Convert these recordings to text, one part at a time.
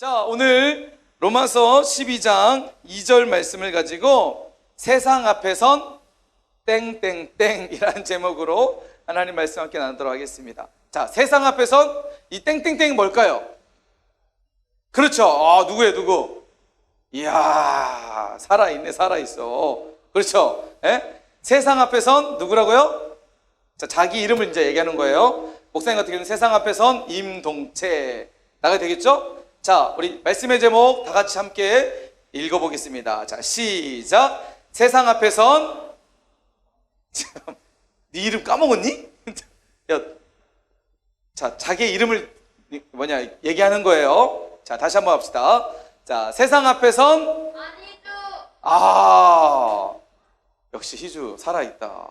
자, 오늘 로마서 12장 2절 말씀을 가지고 세상 앞에선 땡땡땡이라는 제목으로 하나님 말씀 함께 나누도록 하겠습니다. 자, 세상 앞에선 이 땡땡땡이 뭘까요? 그렇죠. 누구예요, 누구? 이야, 살아있네, 살아있어. 그렇죠. 예? 세상 앞에선 누구라고요? 자, 자기 이름을 이제 얘기하는 거예요. 목사님 같은 경우는 세상 앞에선 임동채 나가 되겠죠? 자, 우리 말씀의 제목 다 같이 함께 읽어보겠습니다. 자, 시작. 세상 앞에선 네 이름 까먹었니? 야, 자, 자기 이름을 얘기하는 거예요. 자, 다시 한번 합시다. 자, 세상 앞에선 역시 희주 살아있다.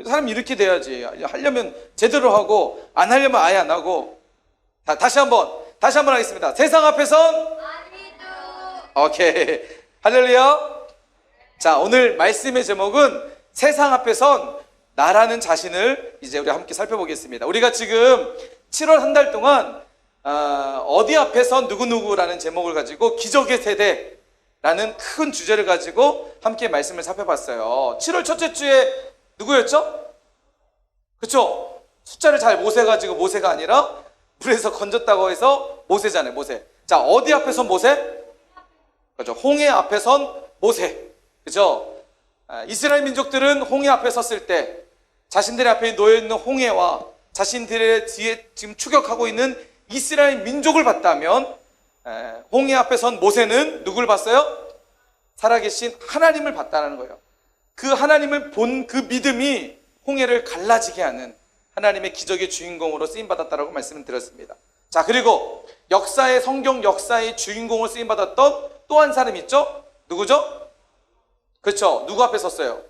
사람이 이렇게 돼야지. 하려면 제대로 하고 안 하려면 아예 안 하고. 다시 한번 하겠습니다. 세상 앞에선 오케이. 할렐루야. 자, 오늘 말씀의 제목은 세상 앞에선 나라는 자신을 이제 우리 함께 살펴보겠습니다. 우리가 지금 7월 한 달 동안 어디 앞에선 누구누구라는 제목을 가지고 기적의 세대라는 큰 주제를 가지고 함께 말씀을 살펴봤어요. 7월 첫째 주에 누구였죠? 그렇죠? 숫자를 잘 못 세가지고 모세가 아니라 물에서 건졌다고 해서 모세잖아요. 모세. 자, 어디 앞에선 모세? 그렇죠. 홍해 앞에선 모세. 그렇죠? 이스라엘 민족들은 홍해 앞에 섰을 때 자신들의 앞에 놓여있는 홍해와 자신들의 뒤에 지금 추격하고 있는 이스라엘 민족을 봤다면 홍해 앞에 선 모세는 누굴 봤어요? 살아계신 하나님을 봤다는 거예요. 그 하나님을 본 그 믿음이 홍해를 갈라지게 하는 하나님의 기적의 주인공으로 쓰임받았다라고 말씀을 드렸습니다. 자, 그리고 성경 역사의 주인공으로 쓰임받았던 또 한 사람이 있죠? 누구죠? 그렇죠. 누구 앞에 섰어요?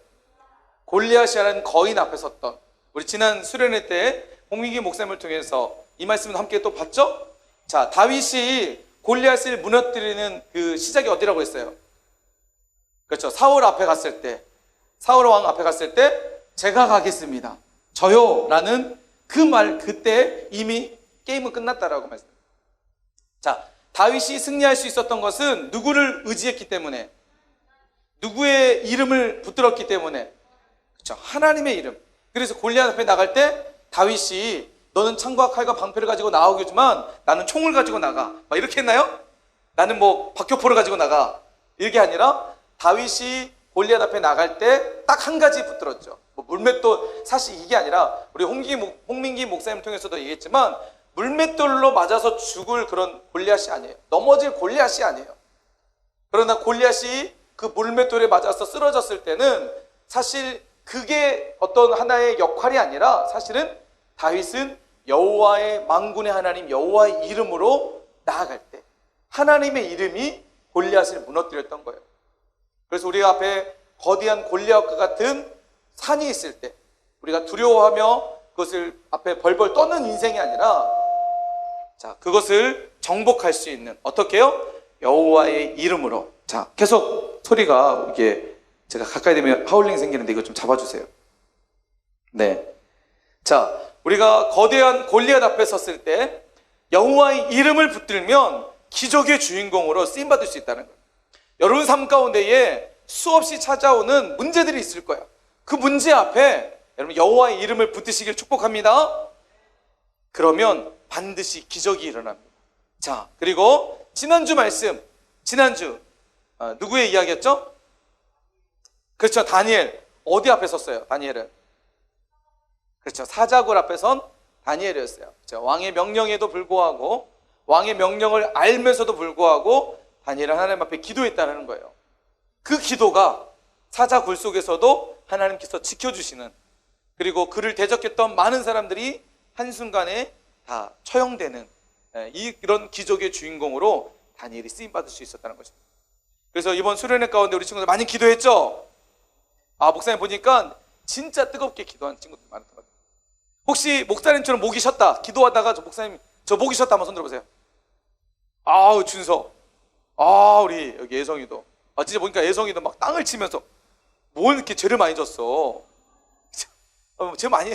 골리앗이라는 거인 앞에 섰던, 우리 지난 수련회 때 홍민기 목사님을 통해서 이 말씀을 함께 또 봤죠? 자, 다윗이 골리앗을 무너뜨리는 그 시작이 어디라고 했어요? 그렇죠. 사울 앞에 갔을 때, 사울 왕 앞에 갔을 때 제가 가겠습니다, 저요 라는 그 말, 그때 이미 게임은 끝났다라고 말씀합니다. 자, 다윗이 승리할 수 있었던 것은 누구를 의지했기 때문에, 누구의 이름을 붙들었기 때문에, 그렇죠, 하나님의 이름. 그래서 골리앗 앞에 나갈 때 다윗이 너는 창과 칼과 방패를 가지고 나오겠지만 나는 총을 가지고 나가, 막 이렇게 했나요? 나는 뭐 박격포를 가지고 나가, 이게 아니라 다윗이 골리앗 앞에 나갈 때 딱 한 가지 붙들었죠. 물맷돌, 사실 이게 아니라 우리 홍민기 목사님 통해서도 얘기했지만 물맷돌로 맞아서 죽을 그런 골리앗이 아니에요. 넘어질 골리앗이 아니에요. 그러나 골리앗이 그 물맷돌에 맞아서 쓰러졌을 때는 사실 그게 어떤 하나의 역할이 아니라 사실은 다윗은 여호와의 만군의 하나님 여호와의 이름으로 나아갈 때 하나님의 이름이 골리앗을 무너뜨렸던 거예요. 그래서 우리 앞에 거대한 골리앗과 같은 산이 있을 때 우리가 두려워하며 그것을 앞에 벌벌 떠는 인생이 아니라, 자, 그것을 정복할 수 있는, 어떻게 해요? 여호와의 이름으로. 자, 계속 소리가 이게 제가 가까이 되면 하울링 생기는데 이거 좀 잡아주세요. 네. 자, 우리가 거대한 골리앗 앞에 섰을 때 여호와의 이름을 붙들면 기적의 주인공으로 쓰임받을 수 있다는 거예요. 여러분 삶 가운데에 수없이 찾아오는 문제들이 있을 거예요. 그 문제 앞에 여러분 여호와의 이름을 붙드시길 축복합니다. 그러면 반드시 기적이 일어납니다. 자, 그리고 지난주 말씀, 누구의 이야기였죠? 그렇죠, 다니엘. 어디 앞에 섰어요, 다니엘은? 그렇죠, 사자굴 앞에 선 다니엘이었어요. 그렇죠? 왕의 명령에도 불구하고, 왕의 명령을 알면서도 불구하고 다니엘은 하나님 앞에 기도했다는 거예요. 그 기도가 사자굴 속에서도 하나님께서 지켜주시는, 그리고 그를 대적했던 많은 사람들이 한순간에 다 처형되는 이런 기적의 주인공으로 다니엘이 쓰임받을 수 있었다는 것입니다. 그래서 이번 수련회 가운데 우리 친구들 많이 기도했죠? 목사님 보니까 진짜 뜨겁게 기도한 친구들 많았던 것 같아요. 혹시 목사님처럼 목이 쉬었다, 기도하다가 목사님 저 목이 쉬었다 한번 손 들어보세요. 준서. 우리 여기 예성이도. 진짜 보니까 예성이도 막 땅을 치면서 뭘 이렇게 죄를 많이 졌어. 죄 많이,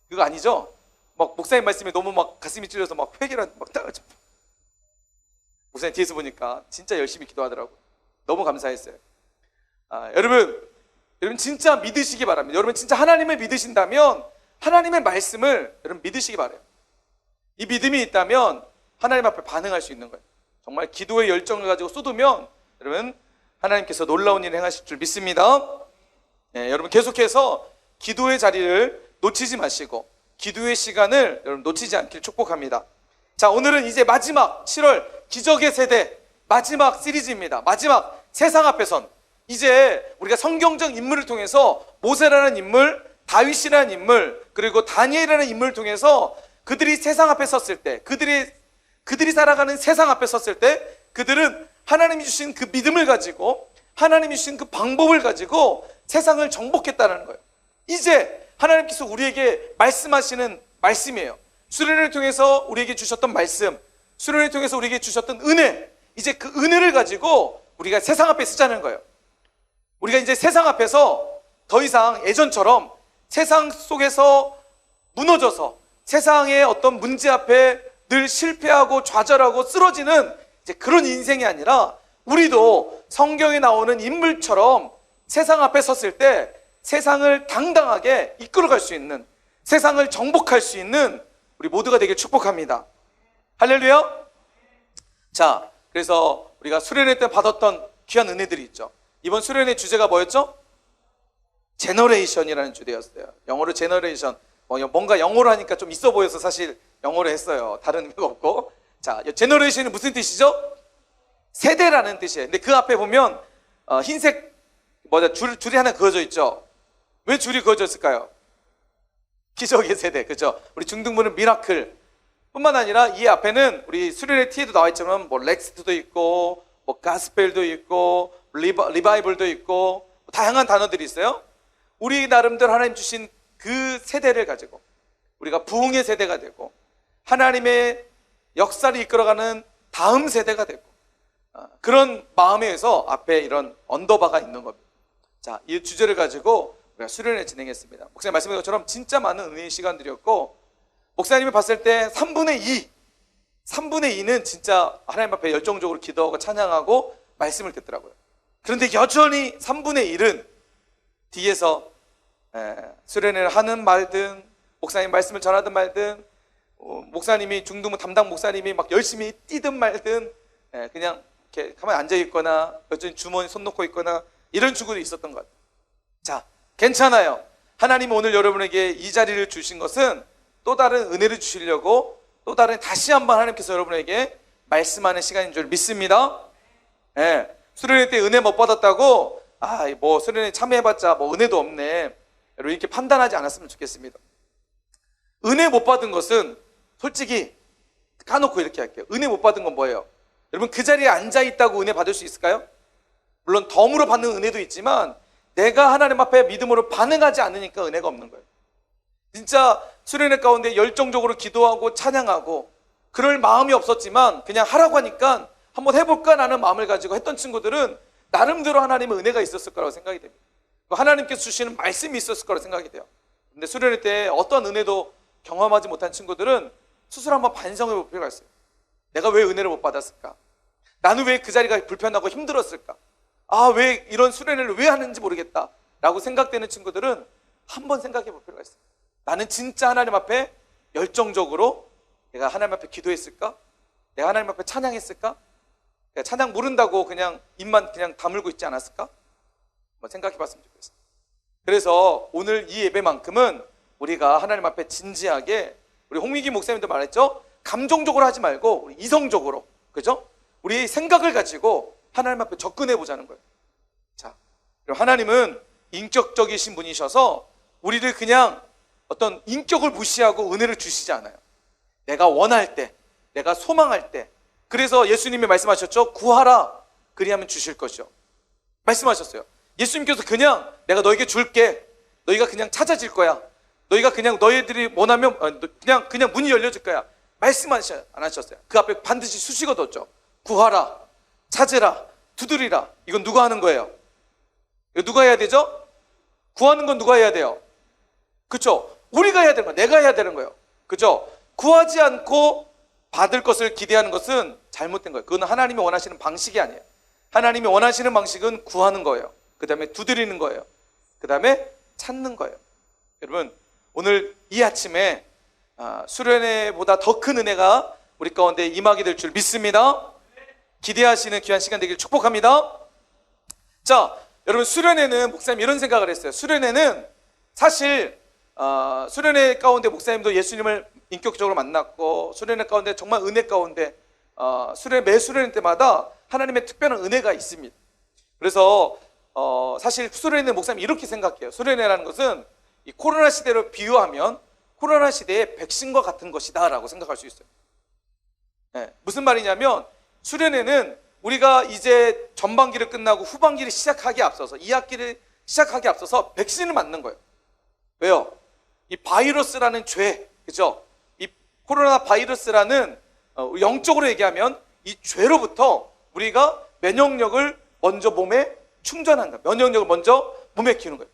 그거 아니죠? 막 목사님 말씀에 너무 막 가슴이 찔려서 막 회개를 막 땅을 쳐. 목사님 뒤에서 보니까 진짜 열심히 기도하더라고요. 너무 감사했어요. 여러분 진짜 믿으시기 바랍니다. 여러분 진짜 하나님을 믿으신다면 하나님의 말씀을 여러분 믿으시기 바라요. 이 믿음이 있다면 하나님 앞에 반응할 수 있는 거예요. 정말 기도의 열정을 가지고 쏟으면 여러분 하나님께서 놀라운 일을 행하실 줄 믿습니다. 여러분 계속해서 기도의 자리를 놓치지 마시고 기도의 시간을 여러분 놓치지 않길 축복합니다. 자, 오늘은 이제 마지막 7월 기적의 세대 마지막 시리즈입니다. 마지막 세상 앞에선 이제 우리가 성경적 인물을 통해서 모세라는 인물, 다윗이라는 인물, 그리고 다니엘이라는 인물을 통해서 그들이 세상 앞에 섰을 때, 그들이 살아가는 세상 앞에 섰을 때 그들은 하나님이 주신 그 믿음을 가지고 하나님이 주신 그 방법을 가지고 세상을 정복했다는 거예요. 이제 하나님께서 우리에게 말씀하시는 말씀이에요. 수련을 통해서 우리에게 주셨던 말씀, 수련을 통해서 우리에게 주셨던 은혜, 이제 그 은혜를 가지고 우리가 세상 앞에 쓰자는 거예요. 우리가 이제 세상 앞에서 더 이상 예전처럼 세상 속에서 무너져서 세상의 어떤 문제 앞에 늘 실패하고 좌절하고 쓰러지는 이제 그런 인생이 아니라 우리도 성경에 나오는 인물처럼 세상 앞에 섰을 때 세상을 당당하게 이끌어갈 수 있는, 세상을 정복할 수 있는 우리 모두가 되길 축복합니다. 할렐루야. 자, 그래서 우리가 수련회 때 받았던 귀한 은혜들이 있죠. 이번 수련회 주제가 뭐였죠? 제너레이션이라는 주제였어요. 영어로 제너레이션. 뭔가 영어로 하니까 좀 있어 보여서 사실 영어로 했어요. 다른 의미가 없고. 자, 제너레이션이 무슨 뜻이죠? 세대라는 뜻이에요. 근데 그 앞에 보면 흰색 줄이 하나 그어져 있죠. 왜 줄이 그어져 있을까요? 기적의 세대, 그죠? 우리 중등부는 미라클 뿐만 아니라 이 앞에는 우리 수련회 티에도 나와 있지만 렉스트도 있고 가스펠도 있고 리바이벌도 있고 다양한 단어들이 있어요. 우리 나름대로 하나님 주신 그 세대를 가지고 우리가 부흥의 세대가 되고 하나님의 역사를 이끌어가는 다음 세대가 되고 그런 마음에 의해서 앞에 이런 언더바가 있는 겁니다. 자, 이 주제를 가지고 우리가 수련회 진행했습니다. 목사님 말씀하신 것처럼 진짜 많은 은혜의 시간들이었고 목사님이 봤을 때 3분의 2는 진짜 하나님 앞에 열정적으로 기도하고 찬양하고 말씀을 듣더라고요. 그런데 여전히 3분의 1은 뒤에서 수련회를 하는 말든 목사님 말씀을 전하든 말든 목사님이 중등부 담당 목사님이 막 열심히 뛰든 말든 그냥 이렇게 가만히 앉아 있거나 여전히 주머니 손 놓고 있거나 이런 친구도 있었던 것 같아요. 자, 괜찮아요. 하나님은 오늘 여러분에게 이 자리를 주신 것은 또 다른 은혜를 주시려고 또 다른 다시 한번 하나님께서 여러분에게 말씀하는 시간인 줄 믿습니다. 수련회 때 은혜 못 받았다고 수련회 참여해봤자 은혜도 없네, 여러분 이렇게 판단하지 않았으면 좋겠습니다. 은혜 못 받은 것은 솔직히 까놓고 이렇게 할게요. 은혜 못 받은 건 뭐예요? 여러분 그 자리에 앉아있다고 은혜 받을 수 있을까요? 물론 덤으로 받는 은혜도 있지만 내가 하나님 앞에 믿음으로 반응하지 않으니까 은혜가 없는 거예요. 진짜 수련회 가운데 열정적으로 기도하고 찬양하고 그럴 마음이 없었지만 그냥 하라고 하니까 한번 해볼까 라는 마음을 가지고 했던 친구들은 나름대로 하나님의 은혜가 있었을 거라고 생각이 됩니다. 하나님께서 주시는 말씀이 있었을 거라고 생각이 돼요. 근데 수련회 때 어떤 은혜도 경험하지 못한 친구들은 스스로 한번 반성해 볼 필요가 있어요. 내가 왜 은혜를 못 받았을까? 나는 왜 그 자리가 불편하고 힘들었을까? 왜 이런 수련회를 왜 하는지 모르겠다 라고 생각되는 친구들은 한번 생각해 볼 필요가 있어요. 나는 진짜 하나님 앞에 열정적으로 내가 하나님 앞에 기도했을까? 내가 하나님 앞에 찬양했을까? 내가 찬양 모른다고 그냥 입만 그냥 다물고 있지 않았을까? 한번 생각해 봤으면 좋겠어요. 그래서 오늘 이 예배만큼은 우리가 하나님 앞에 진지하게, 우리 홍미기 목사님도 말했죠? 감정적으로 하지 말고 우리 이성적으로, 그죠? 우리의 생각을 가지고 하나님 앞에 접근해 보자는 거예요. 자, 그럼 하나님은 인격적이신 분이셔서 우리를 그냥 어떤 인격을 무시하고 은혜를 주시지 않아요. 내가 원할 때, 내가 소망할 때. 그래서 예수님이 말씀하셨죠? 구하라, 그리하면 주실 것이요. 말씀하셨어요. 예수님께서 그냥 내가 너에게 줄게, 너희가 그냥 찾아질 거야, 너희가 그냥 너희들이 원하면 그냥 문이 열려질 거야, 말씀 안 하셨어요. 그 앞에 반드시 수식어 뒀죠. 구하라, 찾으라, 두드리라. 이건 누가 하는 거예요? 이거 누가 해야 되죠? 구하는 건 누가 해야 돼요? 그렇죠? 우리가 해야 되는 거예요. 내가 해야 되는 거예요. 그렇죠? 구하지 않고 받을 것을 기대하는 것은 잘못된 거예요. 그건 하나님이 원하시는 방식이 아니에요. 하나님이 원하시는 방식은 구하는 거예요. 그 다음에 두드리는 거예요. 그 다음에 찾는 거예요. 여러분, 오늘 이 아침에 수련회보다 더 큰 은혜가 우리 가운데 임하게 될 줄 믿습니다. 기대하시는 귀한 시간 되길 축복합니다. 자, 여러분, 수련회는 목사님 이런 생각을 했어요. 수련회는 사실 수련회 가운데 목사님도 예수님을 인격적으로 만났고, 수련회 가운데 정말 은혜 가운데 매 수련회 때마다 하나님의 특별한 은혜가 있습니다. 그래서 사실 수련회 목사님 이렇게 생각해요. 수련회라는 것은 이 코로나 시대로 비유하면 코로나 시대의 백신과 같은 것이다 라고 생각할 수 있어요. 네, 무슨 말이냐면 수련회는 우리가 이제 전반기를 끝나고 후반기를 시작하기에 앞서서 2학기를 시작하기에 앞서서 백신을 맞는 거예요. 왜요? 이 바이러스라는 죄, 그죠? 이 코로나 바이러스라는 영적으로 얘기하면 이 죄로부터 우리가 면역력을 먼저 몸에 충전한다. 면역력을 먼저 몸에 키우는 거예요.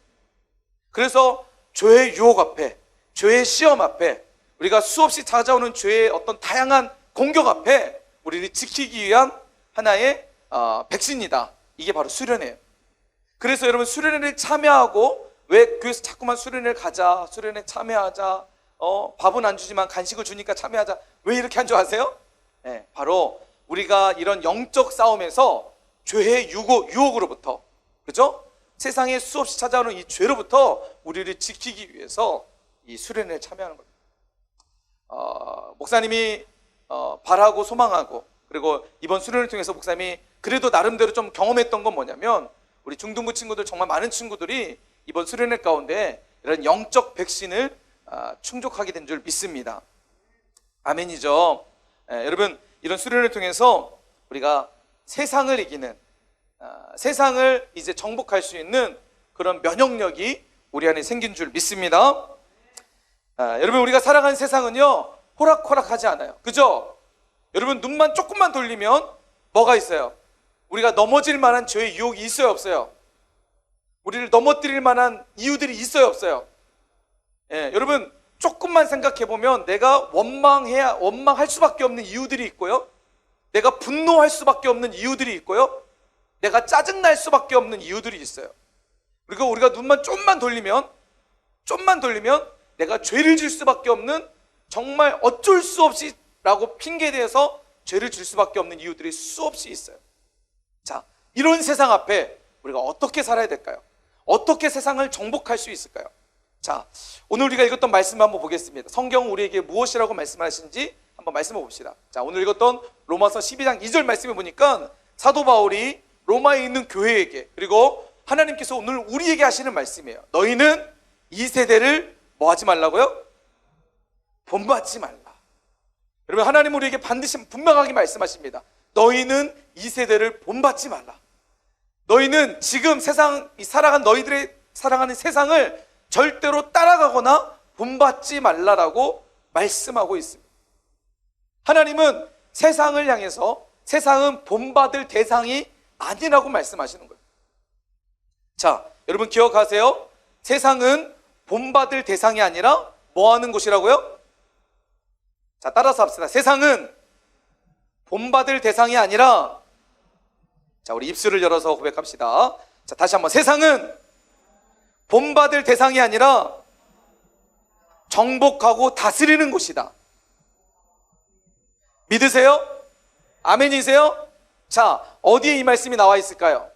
그래서 죄의 유혹 앞에, 죄의 시험 앞에, 우리가 수없이 찾아오는 죄의 어떤 다양한 공격 앞에 우리를 지키기 위한 하나의 백신이다. 이게 바로 수련회예요. 그래서 여러분, 수련회를 참여하고, 왜 교회에서 자꾸만 수련회를 가자, 수련회 참여하자, 밥은 안 주지만 간식을 주니까 참여하자, 왜 이렇게 한 줄 아세요? 네, 바로 우리가 이런 영적 싸움에서 죄의 유혹으로부터, 그죠? 세상에 수없이 찾아오는 이 죄로부터 우리를 지키기 위해서 이 수련회에 참여하는 겁니다. 목사님이 바라고 소망하고, 그리고 이번 수련을 통해서 목사님이 그래도 나름대로 좀 경험했던 건 뭐냐면, 우리 중등부 친구들, 정말 많은 친구들이 이번 수련회 가운데 이런 영적 백신을 충족하게 된 줄 믿습니다. 아멘이죠. 여러분, 이런 수련을 통해서 우리가 세상을 이기는, 세상을 이제 정복할 수 있는 그런 면역력이 우리 안에 생긴 줄 믿습니다. 여러분, 우리가 살아가는 세상은요, 호락호락하지 않아요. 그죠? 여러분, 눈만 조금만 돌리면 뭐가 있어요? 우리가 넘어질 만한 죄의 유혹이 있어요, 없어요? 우리를 넘어뜨릴 만한 이유들이 있어요, 없어요? 여러분, 조금만 생각해보면 내가 원망할 수밖에 없는 이유들이 있고요, 내가 분노할 수밖에 없는 이유들이 있고요, 내가 짜증날 수밖에 없는 이유들이 있어요. 그리고 우리가 눈만 좀만 돌리면 내가 죄를 질 수밖에 없는, 정말 어쩔 수 없이 라고 핑계대서 죄를 질 수밖에 없는 이유들이 수없이 있어요. 자, 이런 세상 앞에 우리가 어떻게 살아야 될까요? 어떻게 세상을 정복할 수 있을까요? 자, 오늘 우리가 읽었던 말씀을 한번 보겠습니다. 성경은 우리에게 무엇이라고 말씀하신지 한번 말씀해 봅시다. 자, 오늘 읽었던 로마서 12장 2절 말씀에 보니까 사도 바울이 로마에 있는 교회에게, 그리고 하나님께서 오늘 우리에게 하시는 말씀이에요. 너희는 이 세대를 뭐 하지 말라고요? 본받지 말라. 여러분, 하나님 우리에게 반드시 분명하게 말씀하십니다. 너희는 이 세대를 본받지 말라. 너희는 지금 너희들의 살아가는 세상을 절대로 따라가거나 본받지 말라라고 말씀하고 있습니다. 하나님은 세상을 향해서 세상은 본받을 대상이 아니라고 말씀하시는 거예요. 자, 여러분 기억하세요. 세상은 본받을 대상이 아니라 뭐 하는 곳이라고요? 자, 따라서 합시다. 세상은 본받을 대상이 아니라, 자, 우리 입술을 열어서 고백합시다. 자, 다시 한번. 세상은 본받을 대상이 아니라 정복하고 다스리는 곳이다. 믿으세요? 아멘이세요? 자, 어디에 이 말씀이 나와 있을까요?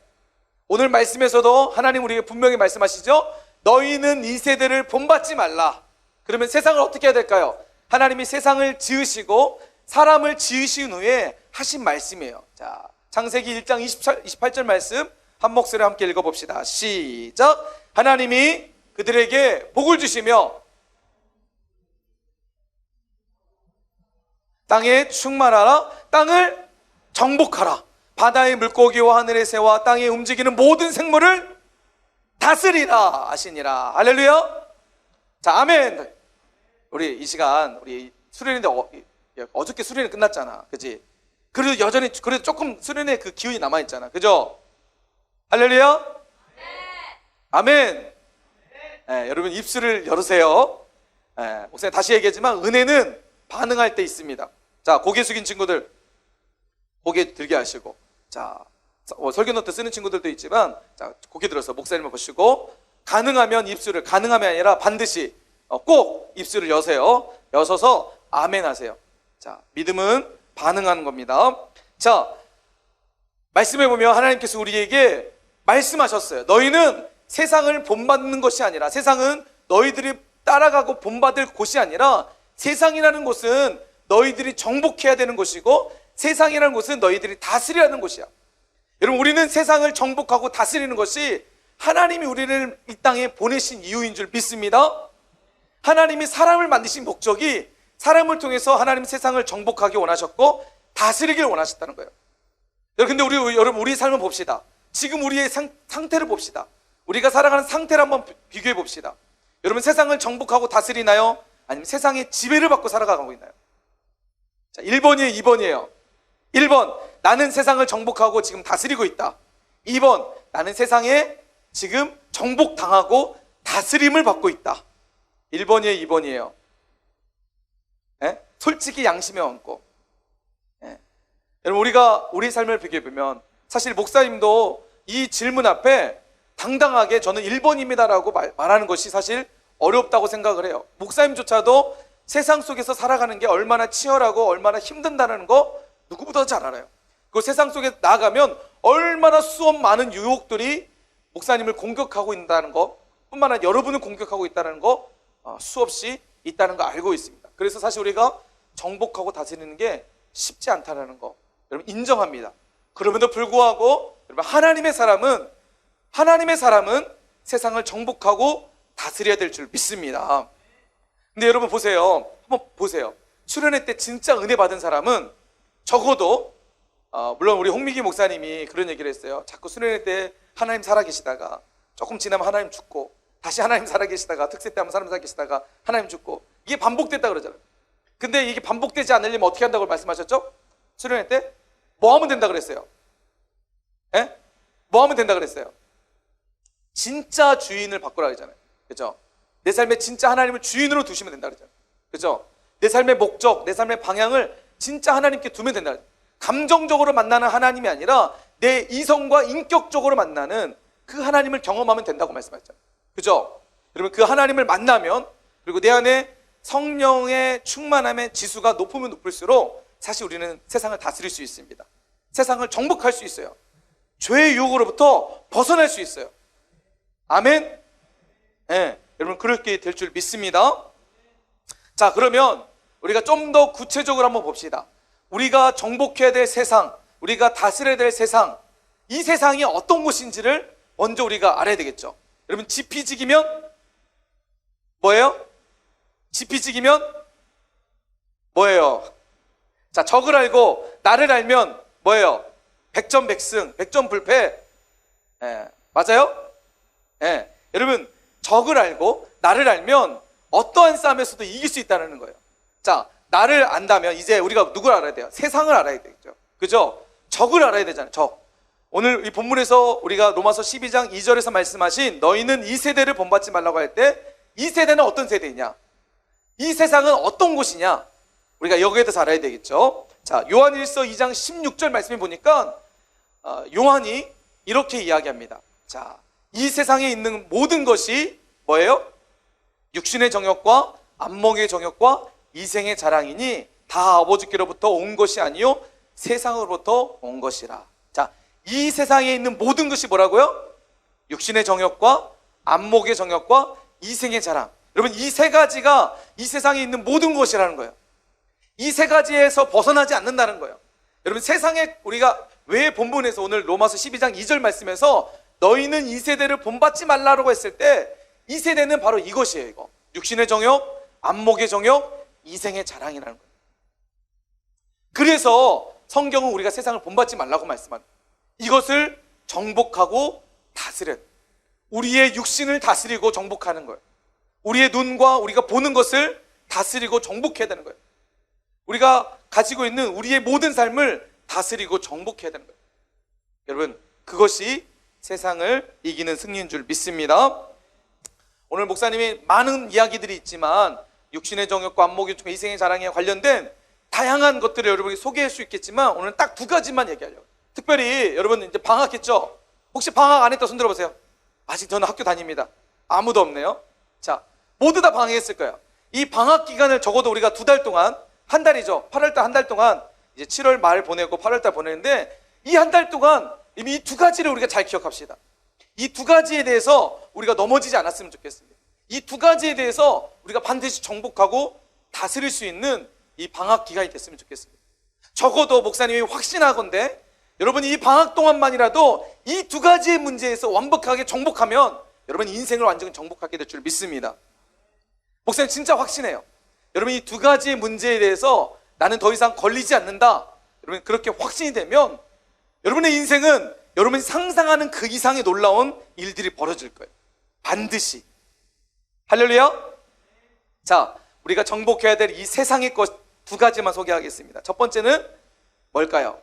오늘 말씀에서도 하나님 우리에게 분명히 말씀하시죠. 너희는 이 세대를 본받지 말라. 그러면 세상을 어떻게 해야 될까요? 하나님이 세상을 지으시고 사람을 지으신 후에 하신 말씀이에요. 자, 창세기 1장 28절 말씀 한 목소리로 함께 읽어봅시다. 시작. 하나님이 그들에게 복을 주시며 땅에 충만하라, 땅을 정복하라, 바다의 물고기와 하늘의 새와 땅에 움직이는 모든 생물을 다스리라 하시니라. 할렐루야. 자, 아멘. 우리 이 시간 우리 수련인데 어저께 수련이 끝났잖아, 그지? 그래도 여전히 그래도 조금 수련의 그 기운이 남아 있잖아, 그죠? 할렐루야. 아멘. 여러분 입술을 열으세요. 목사님 다시 얘기하지만 은혜는 반응할 때 있습니다. 자, 고개 숙인 친구들, 고개 들게 하시고, 자, 설교 노트 쓰는 친구들도 있지만, 자, 고개 들어서 목사님을 보시고, 가능하면 입술을, 가능하면 아니라 반드시 꼭 입술을 여세요. 여서서 아멘 하세요. 자, 믿음은 반응하는 겁니다. 자, 말씀해 보면 하나님께서 우리에게 말씀하셨어요. 너희는 세상을 본받는 것이 아니라, 세상은 너희들이 따라가고 본받을 곳이 아니라, 세상이라는 곳은 너희들이 정복해야 되는 곳이고, 세상이라는 곳은 너희들이 다스려야 하는 곳이야. 여러분, 우리는 세상을 정복하고 다스리는 것이 하나님이 우리를 이 땅에 보내신 이유인 줄 믿습니다. 하나님이 사람을 만드신 목적이 사람을 통해서 하나님 세상을 정복하기 원하셨고 다스리길 원하셨다는 거예요. 근데 여러분, 우리 삶을 봅시다. 지금 우리의 상태를 봅시다. 우리가 살아가는 상태를 한번 비교해 봅시다. 여러분, 세상을 정복하고 다스리나요? 아니면 세상의 지배를 받고 살아가고 있나요? 자, 1번이에요, 2번이에요. 1번, 나는 세상을 정복하고 지금 다스리고 있다. 2번, 나는 세상에 지금 정복당하고 다스림을 받고 있다. 1번이에요, 2번이에요. 예? 솔직히 양심에 얹고. 예. 여러분, 우리가 우리 삶을 비교해보면 사실 목사님도 이 질문 앞에 당당하게 저는 1번입니다라고 말하는 것이 사실 어렵다고 생각을 해요. 목사님조차도 세상 속에서 살아가는 게 얼마나 치열하고 얼마나 힘든다는 거 누구보다 잘 알아요. 그 세상 속에 나가면 얼마나 수없 많은 유혹들이 목사님을 공격하고 있다는 거, 뿐만 아니라 여러분을 공격하고 있다는 거 수없이 있다는 거 알고 있습니다. 그래서 사실 우리가 정복하고 다스리는 게 쉽지 않다는 거 여러분 인정합니다. 그럼에도 불구하고 여러분, 하나님의 사람은 세상을 정복하고 다스려야 될 줄 믿습니다. 근데 여러분 보세요. 한번 보세요. 수련회 때 진짜 은혜 받은 사람은 적어도 물론 우리 홍미기 목사님이 그런 얘기를 했어요. 자꾸 수련회 때 하나님 살아계시다가 조금 지나면 하나님 죽고, 다시 하나님 살아계시다가 특세 때 하면 하나님 살아계시다가 하나님 죽고, 이게 반복됐다 그러잖아요. 근데 이게 반복되지 않으려면 어떻게 한다고 말씀하셨죠? 수련회 때 뭐 하면 된다 그랬어요? 예? 뭐 하면 된다 그랬어요? 진짜 주인을 바꾸라 그러잖아요. 그죠? 내 삶에 진짜 하나님을 주인으로 두시면 된다 그러잖아요. 그죠? 내 삶의 목적, 내 삶의 방향을 진짜 하나님께 두면 된다 그러잖아요. 감정적으로 만나는 하나님이 아니라 내 이성과 인격적으로 만나는 그 하나님을 경험하면 된다고 말씀하셨잖아요. 그죠? 여러분, 그 하나님을 만나면, 그리고 내 안에 성령의 충만함의 지수가 높으면 높을수록 사실 우리는 세상을 다스릴 수 있습니다. 세상을 정복할 수 있어요. 죄의 유혹으로부터 벗어날 수 있어요. 아멘? 네, 여러분 그렇게 될 줄 믿습니다. 자, 그러면 우리가 좀 더 구체적으로 한번 봅시다. 우리가 정복해야 될 세상, 우리가 다스려야 될 세상, 이 세상이 어떤 곳인지를 먼저 우리가 알아야 되겠죠. 여러분, 지피지기면 뭐예요? 지피지기면 뭐예요? 자, 적을 알고 나를 알면 뭐예요? 백전백승, 백전불패. 예, 맞아요? 예, 여러분, 적을 알고 나를 알면 어떠한 싸움에서도 이길 수 있다는 거예요. 자, 나를 안다면 이제 우리가 누굴 알아야 돼요? 세상을 알아야 되겠죠. 그죠? 적을 알아야 되잖아요. 적. 오늘 이 본문에서 우리가 로마서 12장 2절에서 말씀하신 너희는 이 세대를 본받지 말라고 할 때 이 세대는 어떤 세대이냐? 이 세상은 어떤 곳이냐? 우리가 여기에 대해서 알아야 되겠죠. 자, 요한일서 2장 16절 말씀해 보니까 요한이 이렇게 이야기합니다. 자, 이 세상에 있는 모든 것이 뭐예요? 육신의 정욕과 안목의 정욕과 이생의 자랑이니 다 아버지께로부터 온 것이 아니요 세상으로부터 온 것이라. 자, 이 세상에 있는 모든 것이 뭐라고요? 육신의 정욕과 안목의 정욕과 이생의 자랑. 여러분, 이 세 가지가 이 세상에 있는 모든 것이라는 거예요. 이 세 가지에서 벗어나지 않는다는 거예요. 여러분, 세상에 우리가 왜 본문에서 오늘 로마서 12장 2절 말씀에서 너희는 이 세대를 본받지 말라고 했을 때 이 세대는 바로 이것이에요. 이거 육신의 정욕, 안목의 정욕, 이생의 자랑이라는 거예요. 그래서 성경은 우리가 세상을 본받지 말라고 말씀합니다. 이것을 정복하고 다스려, 우리의 육신을 다스리고 정복하는 거예요. 우리의 눈과 우리가 보는 것을 다스리고 정복해야 되는 거예요. 우리가 가지고 있는 우리의 모든 삶을 다스리고 정복해야 되는 거예요. 여러분, 그것이 세상을 이기는 승리인 줄 믿습니다. 오늘 목사님이 많은 이야기들이 있지만 육신의 정욕과 안목의 정욕, 이생의 자랑에 관련된 다양한 것들을 여러분이 소개할 수 있겠지만 오늘은 딱 두 가지만 얘기하려고. 특별히 여러분 이제 방학했죠? 혹시 방학 안 했다 손 들어보세요. 아직 저는 학교 다닙니다. 아무도 없네요. 자, 모두 다 방학했을 거예요. 이 방학 기간을 적어도 우리가 2달 동안, 한 달이죠. 8월달 한 달 동안 이제 7월 말 보내고 8월달 보내는데 이 한 달 동안 이미 이 두 가지를 우리가 잘 기억합시다. 이 두 가지에 대해서 우리가 넘어지지 않았으면 좋겠습니다. 이 두 가지에 대해서 우리가 반드시 정복하고 다스릴 수 있는 이 방학 기간이 됐으면 좋겠습니다. 적어도 목사님이 확신하건대 여러분이 이 방학 동안만이라도 이 두 가지의 문제에서 완벽하게 정복하면 여러분 인생을 완전히 정복하게 될 줄 믿습니다. 목사님 진짜 확신해요. 여러분 이 두 가지의 문제에 대해서 나는 더 이상 걸리지 않는다. 여러분 그렇게 확신이 되면 여러분의 인생은 여러분이 상상하는 그 이상의 놀라운 일들이 벌어질 거예요. 반드시. 할렐루야. 자, 우리가 정복해야 될 이 세상의 것 두 가지만 소개하겠습니다. 첫 번째는 뭘까요?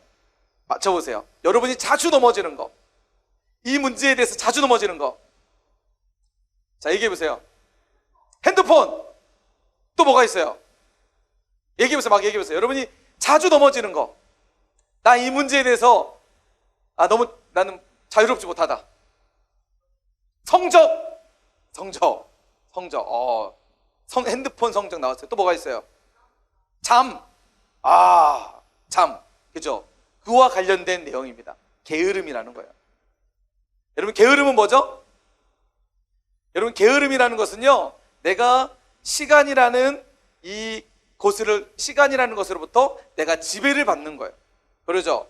맞춰보세요. 여러분이 자주 넘어지는 거, 이 문제에 대해서 자주 넘어지는 거. 자, 얘기해보세요. 핸드폰. 또 뭐가 있어요? 얘기해보세요. 막 얘기해보세요. 여러분이 자주 넘어지는 거. 나 이 문제에 대해서 너무 나는 자유롭지 못하다. 성적. 핸드폰 성적 나왔어요. 또 뭐가 있어요? 잠. 잠. 그죠? 그와 관련된 내용입니다. 게으름이라는 거예요. 여러분 게으름은 뭐죠? 여러분 게으름이라는 것은요, 내가 시간이라는 것으로부터 내가 지배를 받는 거예요. 그러죠?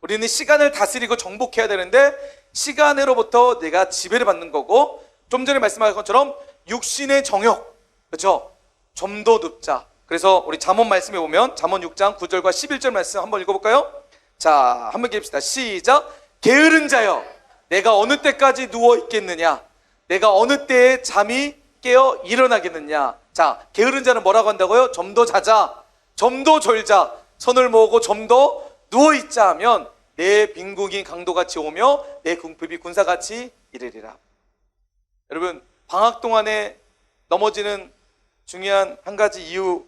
우리는 시간을 다스리고 정복해야 되는데 시간으로부터 내가 지배를 받는 거고, 좀 전에 말씀하신 것처럼 육신의 정욕, 그렇죠? 좀 더 눕자. 그래서 우리 잠언 말씀에 보면 잠언 6장 9절과 11절 말씀 한번 읽어볼까요? 자, 한번 읽읍시다. 시작. 게으른 자여, 내가 어느 때까지 누워 있겠느냐? 내가 어느 때에 잠이 깨어 일어나겠느냐? 자, 게으른 자는 뭐라고 한다고요? 좀 더 자자, 좀 더 졸자, 손을 모으고 좀 더 누워 있자 하면 내 빈궁이 강도같이 오며 내 궁핍이 군사같이 이르리라. 여러분 방학 동안에 넘어지는 중요한 한 가지 이유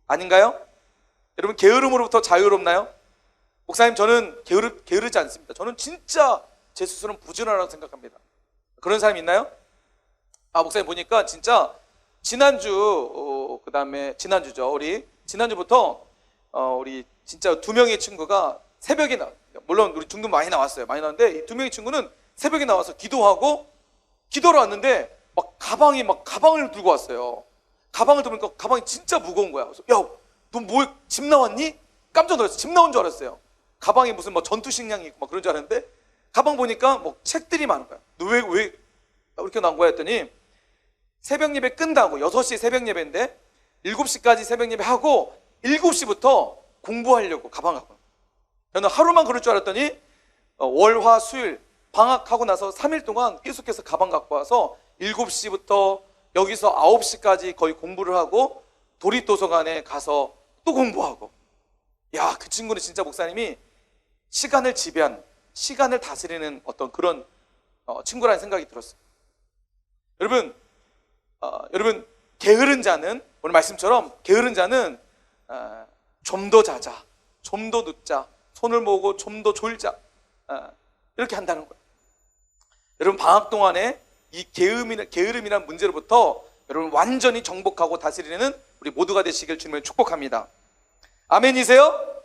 아닌가요? 여러분 게으름으로부터 자유롭나요? 목사님 저는 게으르지 않습니다. 저는 진짜 제 스스로는 부지런하다고 생각합니다. 그런 사람 있나요? 목사님 보니까 진짜 그다음에 지난주죠. 우리 지난주부터 우리 진짜 2명의 친구가 새벽에 물론 우리 중도 많이 나왔어요. 많이 나왔는데 이 2명의 친구는 새벽에 나와서 기도하고 기도를 왔는데 가방을 들고 왔어요. 가방을 들으니까 가방이 진짜 무거운 거야. 그래서 야, 너 뭐 집 나왔니? 깜짝 놀랐어요. 집 나온 줄 알았어요. 가방에 무슨 전투 식량이 있고 그런 줄 알았는데 가방 보니까 책들이 많은 거야. 너 왜 이렇게 나온 거야 했더니 새벽 예배 끝나고 6시 새벽 예배인데 7시까지 새벽 예배 하고 7시부터 공부하려고 가방 갖고. 저는 하루만 그럴 줄 알았더니 월, 화, 수일 방학하고 나서 3일 동안 계속해서 가방 갖고 와서 7시부터 여기서 9시까지 거의 공부를 하고 도립도서관에 가서 또 공부하고. 야, 그 친구는 진짜 목사님이 시간을 지배한, 시간을 다스리는 어떤 그런 친구라는 생각이 들었어요. 여러분 게으른 자는 오늘 말씀처럼 게으른 자는 좀 더 자자, 좀 더 눕자, 손을 모으고 좀 더 졸자, 이렇게 한다는 거예요. 여러분 방학 동안에 이 게으름이라는 문제로부터 여러분 완전히 정복하고 다스리는 우리 모두가 되시길 주님을 축복합니다. 아멘이세요?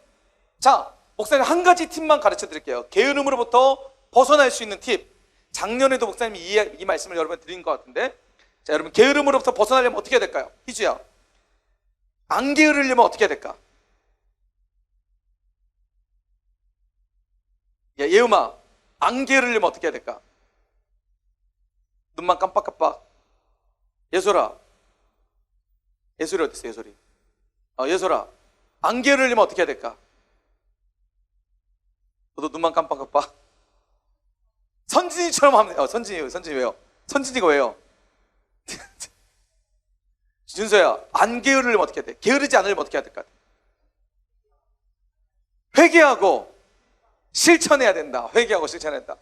자, 목사님 한 가지 팁만 가르쳐 드릴게요. 게으름으로부터 벗어날 수 있는 팁. 작년에도 목사님이 이 말씀을 여러분 드린 것 같은데, 자, 여러분 게으름으로부터 벗어나려면 어떻게 해야 될까요? 희주야, 안 게으르려면 어떻게 해야 될까? 예음아, 안 게으르려면 어떻게 해야 될까? 눈만 깜빡깜빡. 예솔아 어디 있어? 예솔아, 안 게으르려면 어떻게 해야 될까? 너도 눈만 깜빡깜빡. 선진이처럼 하면 돼요. 선진이 왜요? 선진이가 왜요? 준서야, 안 게으르려면 어떻게 해야 돼? 게으르지 않으려면 어떻게 해야 될까? 회개하고 실천해야 된다. 회개하고 실천해야 된다.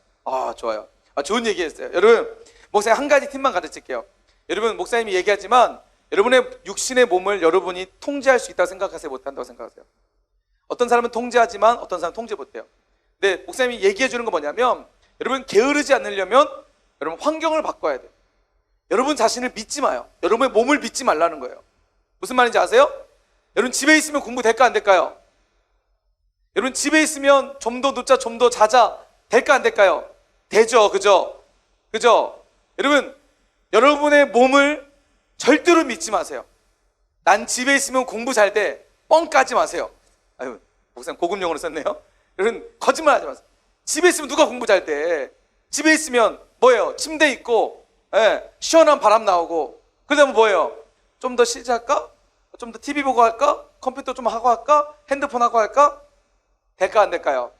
좋아요. 좋은 얘기 했어요. 여러분 목사님 한 가지 팁만 가르칠게요. 여러분 목사님이 얘기하지만 여러분의 육신의 몸을 여러분이 통제할 수 있다고 생각하세요? 못한다고 생각하세요? 어떤 사람은 통제하지만 어떤 사람은 통제 못해요. 근데 목사님이 얘기해 주는 건 뭐냐면, 여러분 게으르지 않으려면 여러분 환경을 바꿔야 돼요. 여러분 자신을 믿지 마요. 여러분의 몸을 믿지 말라는 거예요. 무슨 말인지 아세요? 여러분 집에 있으면 공부 될까 안 될까요? 여러분 집에 있으면 좀 더 늦자 좀 더 자자 될까 안 될까요? 되죠. 그죠? 여러분, 여러분의 몸을 절대로 믿지 마세요. 난 집에 있으면 공부 잘 돼, 뻥 까지 마세요. 아유, 목사님 고급 용어를 썼네요. 여러분 거짓말 하지 마세요. 집에 있으면 누가 공부 잘 돼? 집에 있으면 뭐예요? 침대 있고, 시원한 바람 나오고, 그다음에 뭐예요? 좀 더 쉬지 할까? 좀 더 TV 보고 할까? 컴퓨터 좀 하고 할까? 핸드폰 하고 할까? 될까 안 될까요?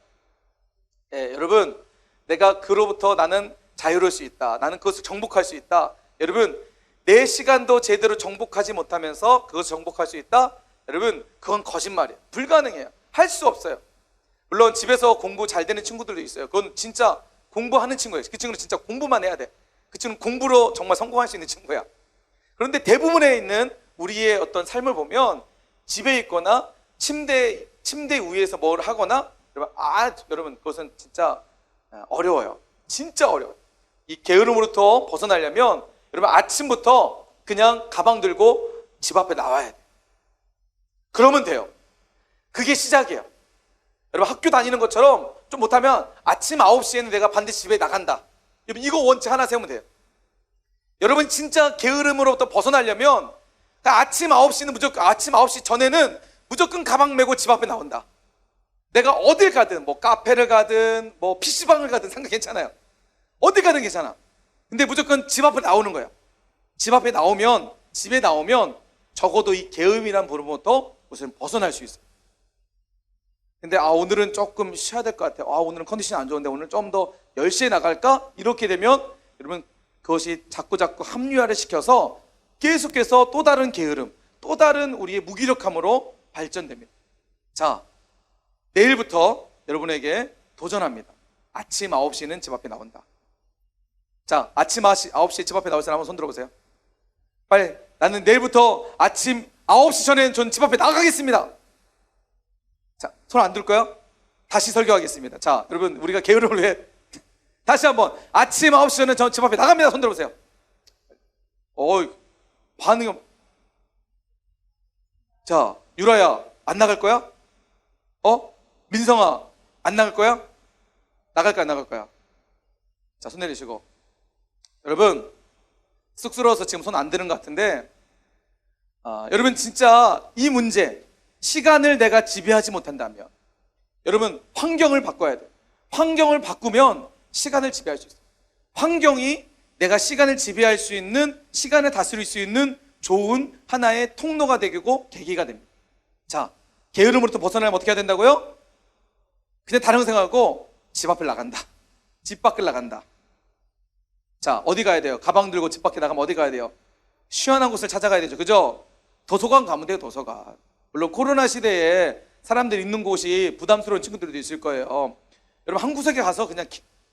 여러분, 내가 그로부터 나는 자유로울 수 있다, 나는 그것을 정복할 수 있다. 여러분, 내 시간도 제대로 정복하지 못하면서 그것을 정복할 수 있다? 여러분, 그건 거짓말이에요. 불가능해요. 할 수 없어요. 물론 집에서 공부 잘 되는 친구들도 있어요. 그건 진짜 공부하는 친구예요. 그 친구는 진짜 공부만 해야 돼. 그 친구는 공부로 정말 성공할 수 있는 친구야. 그런데 대부분에 있는 우리의 어떤 삶을 보면 집에 있거나 침대 위에서 뭘 하거나, 여러분 그것은 진짜 어려워요. 진짜 어려워요. 이 게으름으로부터 벗어나려면 여러분 아침부터 그냥 가방 들고 집 앞에 나와야 돼요. 그러면 돼요. 그게 시작이에요. 여러분 학교 다니는 것처럼 좀 못하면 아침 9시에는 내가 반드시 집에 나간다. 여러분 이거 원칙 하나 세우면 돼요. 여러분 진짜 게으름으로부터 벗어나려면 아침 9시는 무조건, 아침 9시 전에는 무조건 가방 메고 집 앞에 나온다. 내가 어딜 가든, 뭐 카페를 가든 뭐 PC방을 가든 상관 괜찮아요. 어디 가든 괜찮아. 근데 무조건 집 앞에 나오는 거야. 집 앞에 나오면, 집에 나오면 적어도 이 게으름이란 부름부터 우선 벗어날 수 있어요. 근데 오늘은 조금 쉬어야 될 것 같아요. 오늘은 컨디션이 안 좋은데 오늘 좀 더 10시에 나갈까? 이렇게 되면 여러분 그것이 자꾸 합리화를 시켜서 계속해서 또 다른 게으름, 또 다른 우리의 무기력함으로 발전됩니다. 자, 내일부터 여러분에게 도전합니다. 아침 9시는 집 앞에 나온다. 자, 아침 9시에 집 앞에 나올 사람 한번 손 들어보세요. 빨리, 나는 내일부터 아침 9시 전에는 전 집 앞에 나가겠습니다. 자, 손 안 들까요? 다시 설교하겠습니다. 자, 여러분 우리가 게으름을 위해 다시 한번 아침 9시 전에 전 집 앞에 나갑니다. 손 들어보세요. 반응이. 자, 유라야 안 나갈 거야? 민성아 안 나갈 거야? 나갈 거야 안 나갈 거야? 자, 손 내리시고. 여러분 쑥스러워서 지금 손 안 드는 것 같은데, 여러분 진짜 이 문제, 시간을 내가 지배하지 못한다면 여러분 환경을 바꿔야 돼요. 환경을 바꾸면 시간을 지배할 수 있어요. 환경이 내가 시간을 지배할 수 있는, 시간을 다스릴 수 있는 좋은 하나의 통로가 되고 계기가 됩니다. 자, 게으름으로부터 벗어나려면 어떻게 해야 된다고요? 그냥 다른 거 생각하고 집 앞을 나간다. 집 밖을 나간다. 자, 어디 가야 돼요? 가방 들고 집 밖에 나가면 어디 가야 돼요? 시원한 곳을 찾아가야 되죠. 그죠? 도서관 가면 돼요. 도서관. 물론 코로나 시대에 사람들이 있는 곳이 부담스러운 친구들도 있을 거예요. 여러분 한 구석에 가서 그냥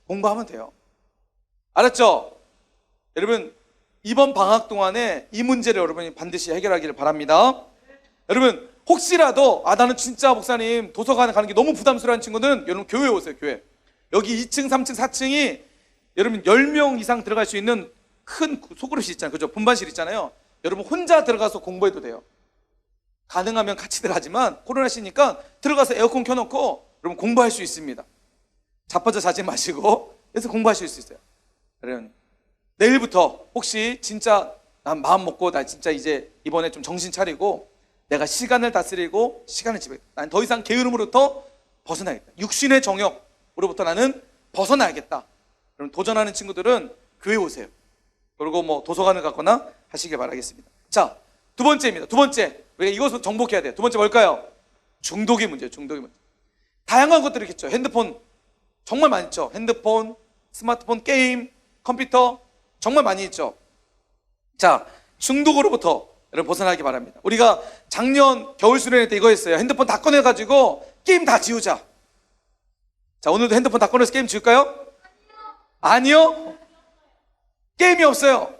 공부하면 돼요. 알았죠? 여러분 이번 방학 동안에 이 문제를 여러분이 반드시 해결하기를 바랍니다. 여러분 혹시라도 나는 진짜 목사님 도서관에 가는 게 너무 부담스러운 친구들은 여러분 교회에 오세요. 교회. 여기 2층, 3층, 4층이 여러분 10명 이상 들어갈 수 있는 큰 소그릇이 있잖아요. 그죠? 분반실 있잖아요. 여러분 혼자 들어가서 공부해도 돼요. 가능하면 같이 들어가지만 코로나 시니까 들어가서 에어컨 켜놓고 여러분 공부할 수 있습니다. 자빠져 자지 마시고 그래서 공부할 수 있어요. 여러분 내일부터 혹시 진짜 난 마음 먹고 나 진짜 이제 이번에 좀 정신 차리고 내가 시간을 다스리고 시간을 지배, 난 더 이상 게으름으로부터 벗어나야겠다. 육신의 정욕으로부터 나는 벗어나야겠다. 그럼 도전하는 친구들은 교회 오세요. 그리고 뭐 도서관을 가거나 하시길 바라겠습니다. 자, 두 번째입니다. 두 번째, 우리가 이것을 정복해야 돼요. 두 번째 뭘까요? 중독의 문제예요. 중독의 문제. 다양한 것들이 있겠죠. 핸드폰 정말 많이 있죠. 핸드폰, 스마트폰, 게임, 컴퓨터 정말 많이 있죠. 자, 중독으로부터 여러분 벗어나기 바랍니다. 우리가 작년 겨울 수련회 때 이거 했어요. 핸드폰 다 꺼내가지고 게임 다 지우자. 자, 오늘도 핸드폰 다 꺼내서 게임 지울까요? 아니요. 게임이 없어요.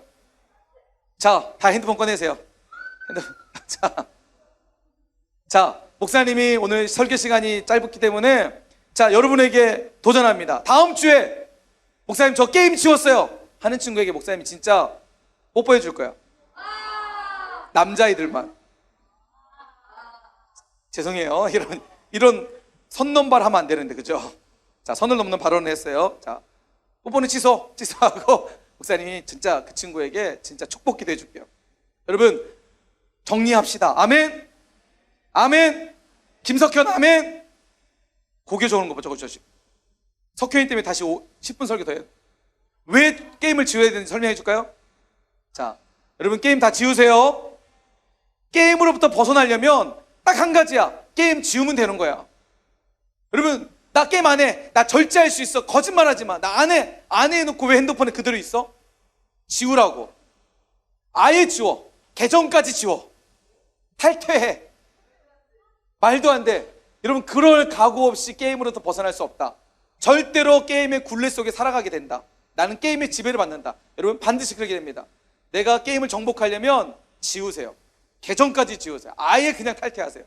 자, 다 핸드폰 꺼내세요. 자, 목사님이 오늘 설교 시간이 짧기 때문에 자, 여러분에게 도전합니다. 다음 주에 목사님 저 게임 지웠어요 하는 친구에게 목사님이 진짜 뽀뽀해 줄 거예요. 남자애들만. 죄송해요. 이런 선 넘발 하면 안 되는데, 그죠? 자, 선을 넘는 발언을 했어요. 자, 뽀뽀는 취소하고 목사님이 진짜 그 친구에게 진짜 축복 기도해 줄게요. 여러분, 정리합시다. 아멘. 아멘. 김석현 아멘. 고개 적는 거 봐, 적어주시고. 석현이 때문에 다시 10분 설교 더 해요. 왜 게임을 지워야 되는지 설명해 줄까요? 자, 여러분 게임 다 지우세요. 게임으로부터 벗어나려면 딱 한 가지야. 게임 지우면 되는 거야. 여러분, 나 게임 안 해. 나 절제할 수 있어. 거짓말하지 마. 나 안 해. 안 해놓고 왜 핸드폰에 그대로 있어? 지우라고. 아예 지워. 계정까지 지워. 탈퇴해. 말도 안 돼. 여러분, 그럴 각오 없이 게임으로부터 벗어날 수 없다. 절대로 게임의 굴레 속에 살아가게 된다. 나는 게임의 지배를 받는다. 여러분, 반드시 그렇게 됩니다. 내가 게임을 정복하려면 지우세요. 계정까지 지우세요. 아예 그냥 탈퇴하세요.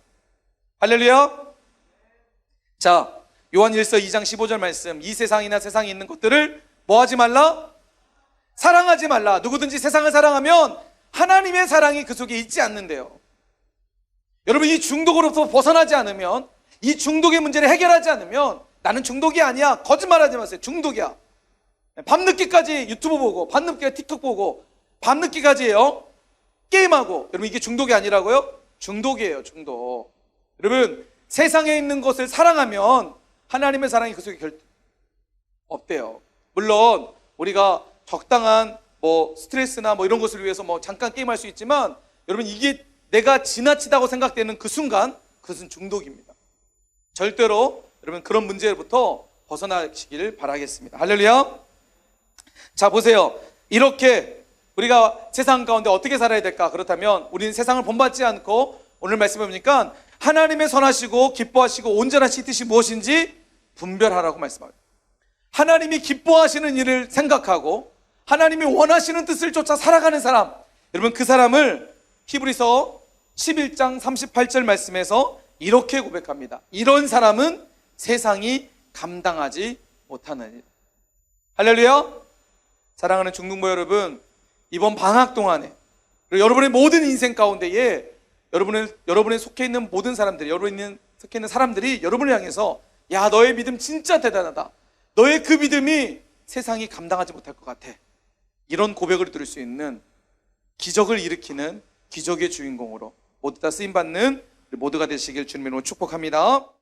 할렐루야. 자, 요한일서 2장 15절 말씀. 이 세상이나 세상에 있는 것들을 뭐 하지 말라? 사랑하지 말라. 누구든지 세상을 사랑하면 하나님의 사랑이 그 속에 있지 않는데요. 여러분, 이 중독으로부터 벗어나지 않으면, 이 중독의 문제를 해결하지 않으면 나는 중독이 아니야. 거짓말하지 마세요. 중독이야. 밤늦게까지 유튜브 보고, 밤늦게 틱톡 보고, 밤늦게까지요 게임하고. 여러분, 이게 중독이 아니라고요? 중독이에요. 중독. 여러분, 세상에 있는 것을 사랑하면 하나님의 사랑이 그 속에 없대요. 물론 우리가 적당한 스트레스나 이런 것을 위해서 잠깐 게임할 수 있지만, 여러분, 이게 내가 지나치다고 생각되는 그 순간, 그것은 중독입니다. 절대로 여러분 그런 문제로부터 벗어나시기를 바라겠습니다. 할렐루야. 자, 보세요. 이렇게 우리가 세상 가운데 어떻게 살아야 될까? 그렇다면 우리는 세상을 본받지 않고, 오늘 말씀해 보니까 하나님의 선하시고 기뻐하시고 온전하신 뜻이 무엇인지 분별하라고 말씀합니다. 하나님이 기뻐하시는 일을 생각하고 하나님이 원하시는 뜻을 쫓아 살아가는 사람, 여러분, 그 사람을 히브리서 11장 38절 말씀에서 이렇게 고백합니다. 이런 사람은 세상이 감당하지 못하는 일. 할렐루야. 사랑하는 중등부 여러분, 이번 방학 동안에 그리고 여러분의 모든 인생 가운데에 여러분의 속해 있는 모든 사람들이, 속해 있는 사람들이 여러분을 향해서, 야, 너의 믿음 진짜 대단하다. 너의 그 믿음이 세상이 감당하지 못할 것 같아. 이런 고백을 들을 수 있는, 기적을 일으키는 기적의 주인공으로 모두 다 쓰임받는 우리 모두가 되시길 주님으로 축복합니다.